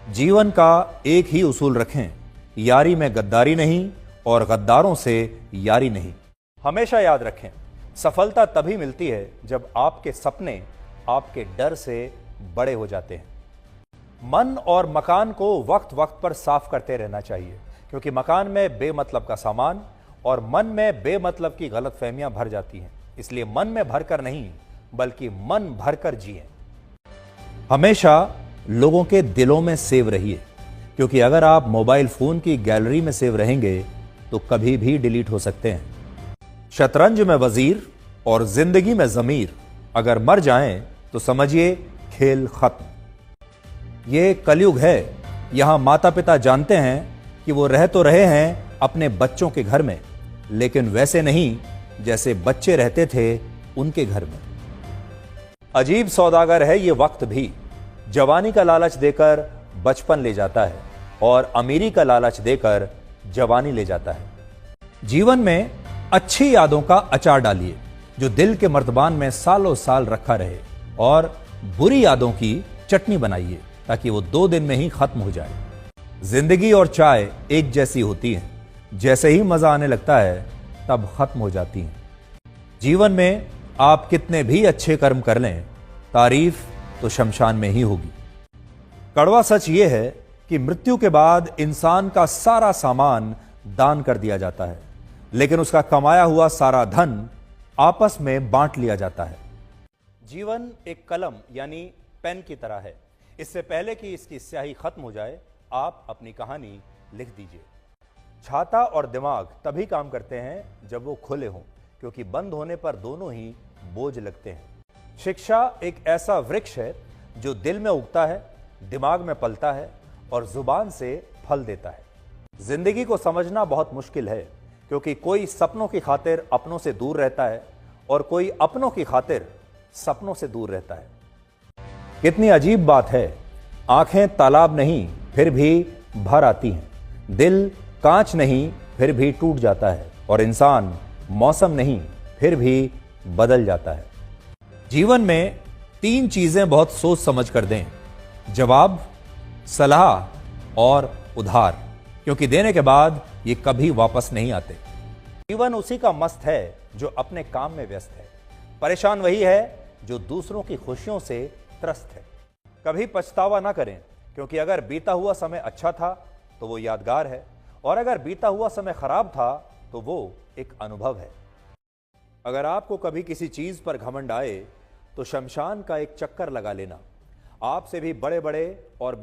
जीवन का एक ही उसूल रखें, यारी में गद्दारी नहीं और गद्दारों से यारी नहीं। हमेशा याद रखें, सफलता तभी मिलती है जब आपके सपने आपके डर से बड़े हो जाते हैं। मन और मकान को वक्त वक्त पर साफ करते रहना चाहिए, क्योंकि मकान में बेमतलब का सामान और मन में बेमतलब की गलतफहमियां भर जाती हैं। इसलिए मन में भरकर नहीं, बल्कि मन भरकर जिएं। हमेशा लोगों के दिलों में सेव रहिए, क्योंकि अगर आप मोबाइल फोन की गैलरी में सेव रहेंगे तो कभी भी डिलीट हो सकते हैं। शतरंज में वजीर और जिंदगी में जमीर अगर मर जाएं तो समझिए खेल खत्म। ये कलयुग है। यहां माता पिता जानते हैं कि वो रह तो रहे हैं अपने बच्चों के घर में, लेकिन वैसे नहीं जैसे बच्चे रहते थे उनके घर में। अजीब सौदागर है ये वक्त भी। जवानी का लालच देकर बचपन ले जाता है और अमीरी का लालच देकर जवानी ले जाता है। जीवन में अच्छी यादों का अचार डालिए जो दिल के मर्तबान में सालों साल रखा रहे, और बुरी यादों की चटनी बनाइए ताकि वो 2 दिन में ही खत्म हो जाए। जिंदगी और चाय एक जैसी होती हैं, जैसे ही मजा आने लगता है तब खत्म हो जाती हैं। जीवन में आप कितने भी अच्छे कर्म कर लें, तारीफ तो शमशान में ही होगी। कड़वा सच यह है कि मृत्यु के बाद इंसान का सारा सामान दान कर दिया जाता है, लेकिन उसका कमाया हुआ सारा धन आपस में बांट लिया जाता है। जीवन एक कलम यानी पेन की तरह है। इससे पहले कि इसकी स्याही खत्म हो जाए, आप अपनी कहानी लिख दीजिए। छाता और दिमाग तभी काम करते हैं जब वो खुले हों, क्योंकि बंद होने पर दोनों ही बोझ लगते हैं। शिक्षा एक ऐसा वृक्ष है जो दिल में उगता है, दिमाग में पलता है और जुबान से फल देता है। जिंदगी को समझना बहुत मुश्किल है, क्योंकि कोई सपनों की खातिर अपनों से दूर रहता है और कोई अपनों की खातिर सपनों से दूर रहता है। कितनी अजीब बात है, आंखें तालाब नहीं फिर भी भर आती हैं, दिल कांच नहीं फिर भी टूट जाता है, और इंसान मौसम नहीं फिर भी बदल जाता है। जीवन में 3 चीजें बहुत सोच समझ कर दें: जवाब, सलाह और उधार, क्योंकि देने के बाद ये कभी वापस नहीं आते। जीवन उसी का मस्त है जो अपने काम में व्यस्त है। परेशान वही है जो दूसरों की खुशियों से त्रस्त है। कभी पछतावा ना करें, क्योंकि अगर बीता हुआ समय अच्छा था तो वो यादगार है, और अगर बीता हुआ समय खराब था तो वो एक अनुभव है। अगर आपको कभी किसी चीज पर घमंड आए तो शमशान का एक चक्कर लगा लेना। आपसे भी बड़े बड़े और